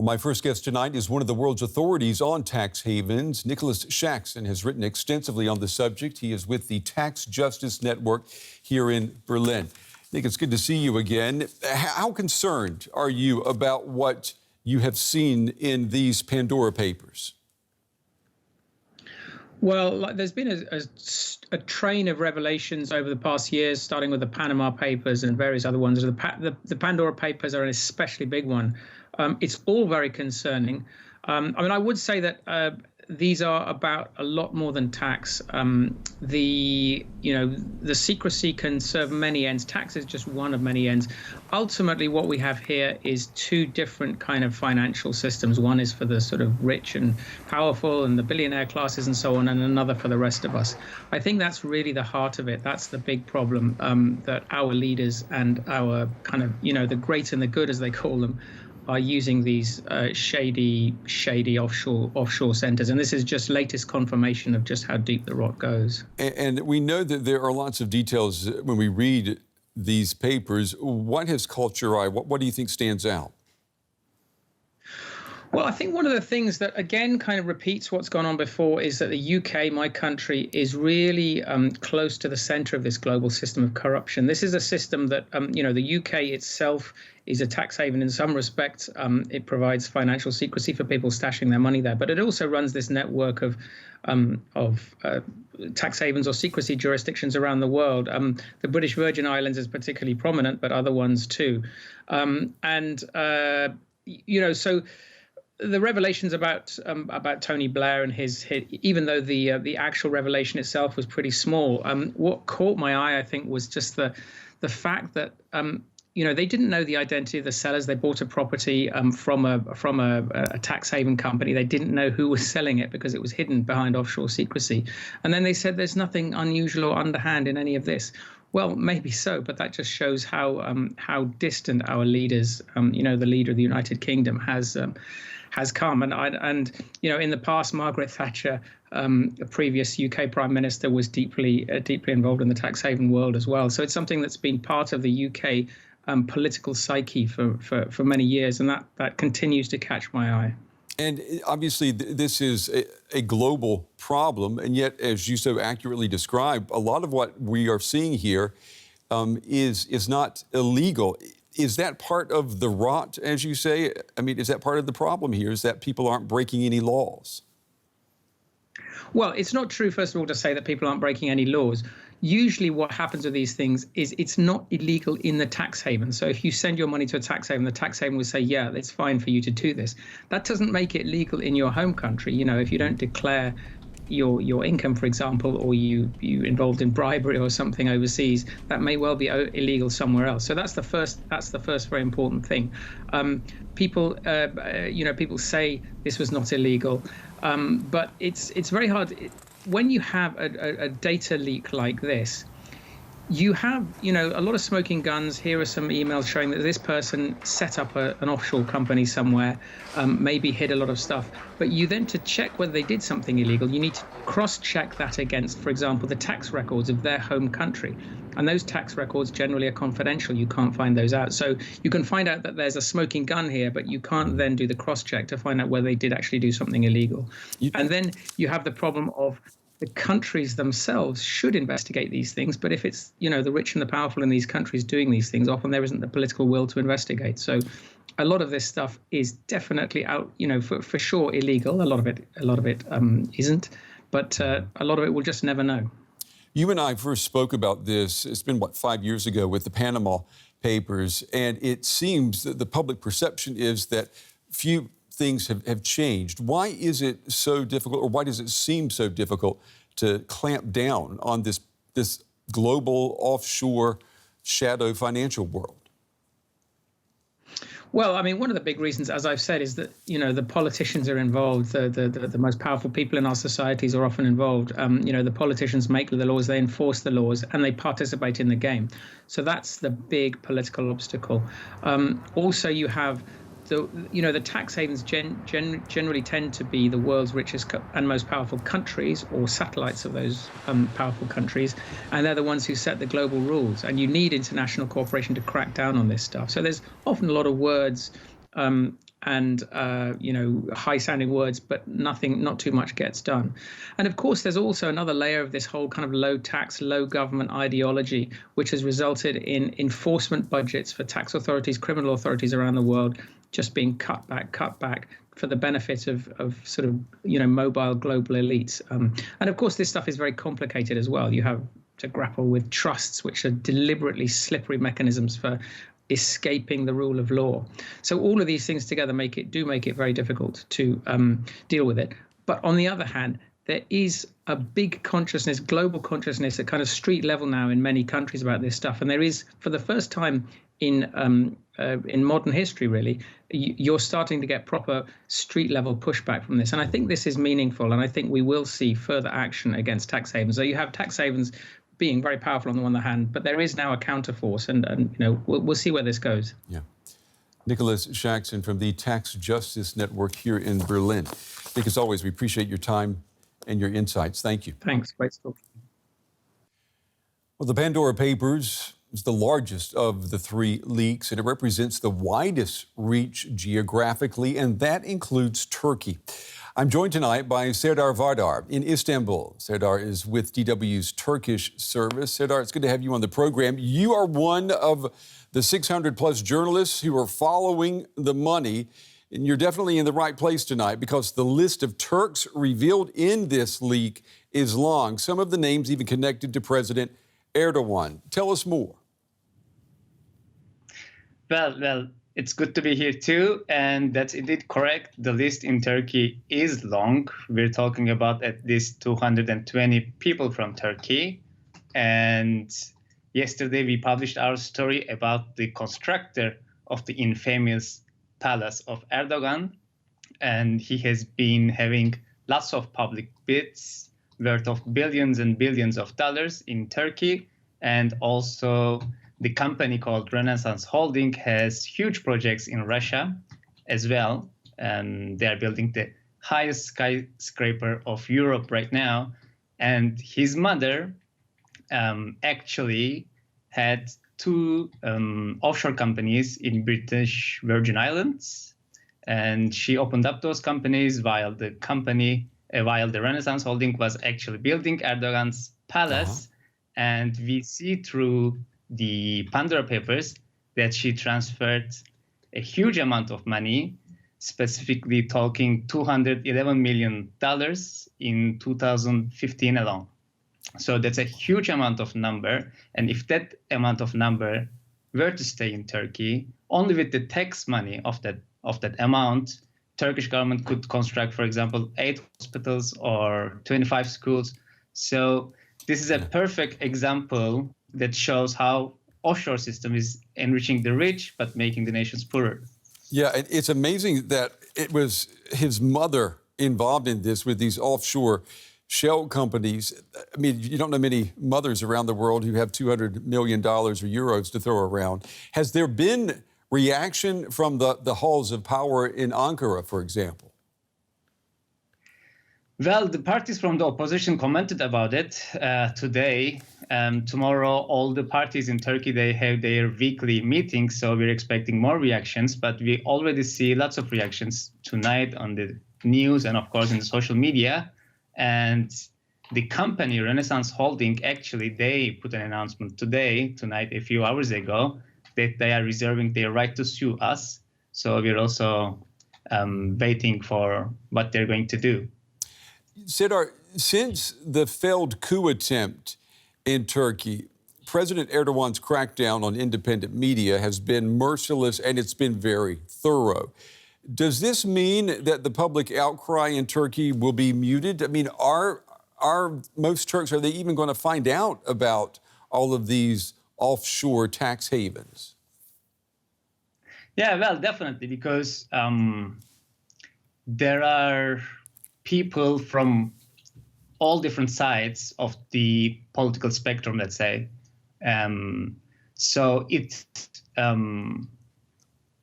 Well, my first guest tonight is one of the world's authorities on tax havens. Nicholas Shaxson has written extensively on the subject. He is with the Tax Justice Network here in Berlin. Nick, it's good to see you again. How concerned are you about what you have seen in these Pandora Papers? Well, there's been a train of revelations over the past years, starting with the Panama Papers and various other ones. The Pandora Papers are an especially big one. It's all very concerning. I would say that these are about a lot more than tax. The secrecy can serve many ends. Tax is just one of many ends. Ultimately, what we have here is two different kind of financial systems. One is for the sort of rich and powerful and the billionaire classes and so on, and another for the rest of us. I think that's really the heart of it. That's the big problem that our leaders and our kind of, the great and the good, as they call them, are using these shady offshore centers. And this is just latest confirmation of just how deep the rot goes. And we know that there are lots of details when we read these papers. What has caught your eye? What do you think stands out? Well, I think one of the things that, again, kind of repeats what's gone on before is that the UK, my country, is really close to the center of this global system of corruption. This is a system that, the UK itself is a tax haven in some respects. It provides financial secrecy for people stashing their money there, but it also runs this network of tax havens or secrecy jurisdictions around the world. The British Virgin Islands is particularly prominent, but other ones too. So the revelations about Tony Blair and his even though the actual revelation itself was pretty small, what caught my eye, I think, was just the fact that they didn't know the identity of the sellers. They bought a property from a tax haven company. They didn't know who was selling it because it was hidden behind offshore secrecy. And then they said there's nothing unusual or underhand in any of this. Well, maybe so, but that just shows how distant our leaders, the leader of the United Kingdom, has come. And in the past, Margaret Thatcher, a previous UK Prime Minister, was deeply involved in the tax haven world as well. So it's something that's been part of the UK political psyche for many years, and that continues to catch my eye. And obviously, this is a global problem, and yet, as you so accurately describe, a lot of what we are seeing here is not illegal. Is that part of the rot, as you say? I mean, is that part of the problem here, is that people aren't breaking any laws? Well, it's not true, first of all, to say that people aren't breaking any laws. Usually what happens with these things is it's not illegal in the tax haven. So if you send your money to a tax haven, the tax haven will say, yeah, it's fine for you to do this. That doesn't make it legal in your home country. If you don't declare your income, for example, or you involved in bribery or something overseas, that may well be illegal somewhere else. So that's the first very important thing. People say this was not illegal, but it's very hard when you have a data leak like this. You have, a lot of smoking guns. Here are some emails showing that this person set up an offshore company somewhere, maybe hid a lot of stuff. But you then, to check whether they did something illegal, you need to cross-check that against, for example, the tax records of their home country. And those tax records generally are confidential. You can't find those out. So you can find out that there's a smoking gun here, but you can't then do the cross-check to find out whether they did actually do something illegal. And then you have the problem of the countries themselves should investigate these things, but if it's, the rich and the powerful in these countries doing these things, often there isn't the political will to investigate. So a lot of this stuff is definitely out, for sure illegal. A lot of it isn't, but a lot of it we'll just never know. You and I first spoke about this, it's been, 5 years ago with the Panama Papers, and it seems that the public perception is that few things have changed. Why is it so difficult, or why does it seem so difficult to clamp down on this global offshore shadow financial world? Well, one of the big reasons, as I've said, is that, the politicians are involved. The most powerful people in our societies are often involved. The politicians make the laws, they enforce the laws, and they participate in the game. So that's the big political obstacle. Also, you have the tax havens generally tend to be the world's richest and most powerful countries, or satellites of those powerful countries, and they're the ones who set the global rules. And you need international cooperation to crack down on this stuff. So there's often a lot of words and high-sounding words, but not too much gets done. And of course, there's also another layer of this whole kind of low tax, low government ideology, which has resulted in enforcement budgets for tax authorities, criminal authorities around the world just being cut back for the benefit of sort of mobile global elites. And of course, this stuff is very complicated as well. You have to grapple with trusts, which are deliberately slippery mechanisms for escaping the rule of law. So all of these things together make it very difficult to deal with it. But on the other hand, there is a big consciousness, global consciousness at kind of street level now in many countries about this stuff. And there is, for the first time in modern history, really, you're starting to get proper street level pushback from this. And I think this is meaningful. And I think we will see further action against tax havens. So you have tax havens being very powerful on the one hand, but there is now a counterforce, and we'll see where this goes. Yeah. Nicholas Shaxson from the Tax Justice Network here in Berlin. Nick, as always, we appreciate your time and your insights. Thank you. Thanks. Great talk. Well, the Pandora Papers is the largest of the three leaks, and it represents the widest reach geographically, and that includes Turkey. I'm joined tonight by Serdar Vardar in Istanbul. Serdar is with DW's Turkish service. Serdar, it's good to have you on the program. You are one of the 600-plus journalists who are following the money, and you're definitely in the right place tonight because the list of Turks revealed in this leak is long. Some of the names even connected to President Erdogan. Tell us more. Well, it's good to be here too, and that's indeed correct. The list in Turkey is long. We're talking about at least 220 people from Turkey. And yesterday we published our story about the constructor of the infamous palace of Erdogan. And he has been having lots of public bids worth of billions and billions of dollars in Turkey. And also the company called Renaissance Holding has huge projects in Russia as well. They are building the highest skyscraper of Europe right now. And his mother actually had two offshore companies in British Virgin Islands. And she opened up those companies while the Renaissance Holding was actually building Erdogan's palace. And we see through the Pandora Papers that she transferred a huge amount of money, specifically talking $211 million in 2015 alone. So that's a huge amount of number. And if that amount of number were to stay in Turkey, only with the tax money of that amount, Turkish government could construct, for example, 8 hospitals or 25 schools. So this is a perfect example that shows how offshore system is enriching the rich but making the nations poorer. Yeah, it's amazing that it was his mother involved in this with these offshore shell companies. I mean, you don't know many mothers around the world who have $200 million or euros to throw around. Has there been reaction from the halls of power in Ankara, for example? Well, the parties from the opposition commented about it today. Tomorrow, all the parties in Turkey, they have their weekly meetings, so we're expecting more reactions. But we already see lots of reactions tonight on the news and, of course, in the social media. And the company, Renaissance Holding, actually, they put an announcement tonight, a few hours ago, that they are reserving their right to sue us. So we're also waiting for what they're going to do. Serdar, since the failed coup attempt in Turkey, President Erdogan's crackdown on independent media has been merciless and it's been very thorough. Does this mean that the public outcry in Turkey will be muted? I mean, are most Turks, are they even going to find out about all of these offshore tax havens? Yeah, well, definitely, because there are people from all different sides of the political spectrum, let's say. So it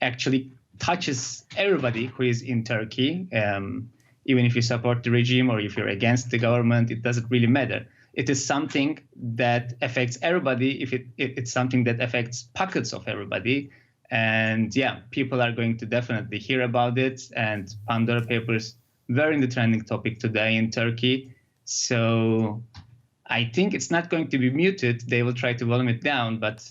actually touches everybody who is in Turkey. Even if you support the regime or if you're against the government, it doesn't really matter. It is something that affects everybody. If it's something that affects pockets of everybody. And yeah, people are going to definitely hear about it. And Pandora Papers were in the trending topic today in Turkey. So I think it's not going to be muted. They will try to volume it down, but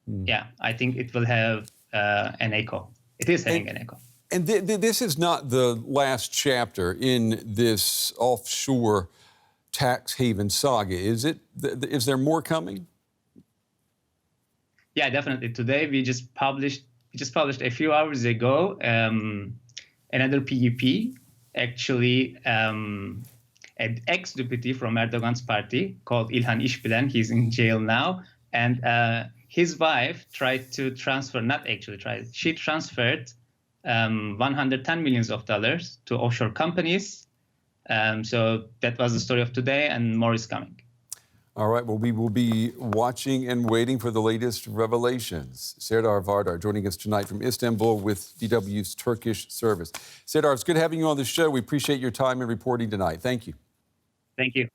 yeah, I think it will have an echo. It is having an echo. And this is not the last chapter in this offshore tax haven saga, is it? Is there more coming? Yeah, definitely. Today we just published a few hours ago another PEP, actually an ex-deputy from Erdogan's party called İlhan İşbilen. He's in jail now, and his wife tried to transfer, not actually tried, she transferred $110 million to offshore companies. So that was the story of today, and more is coming. All right, well, we will be watching and waiting for the latest revelations. Serdar Vardar joining us tonight from Istanbul with DW's Turkish service. Serdar, it's good having you on the show. We appreciate your time and reporting tonight. Thank you. Thank you.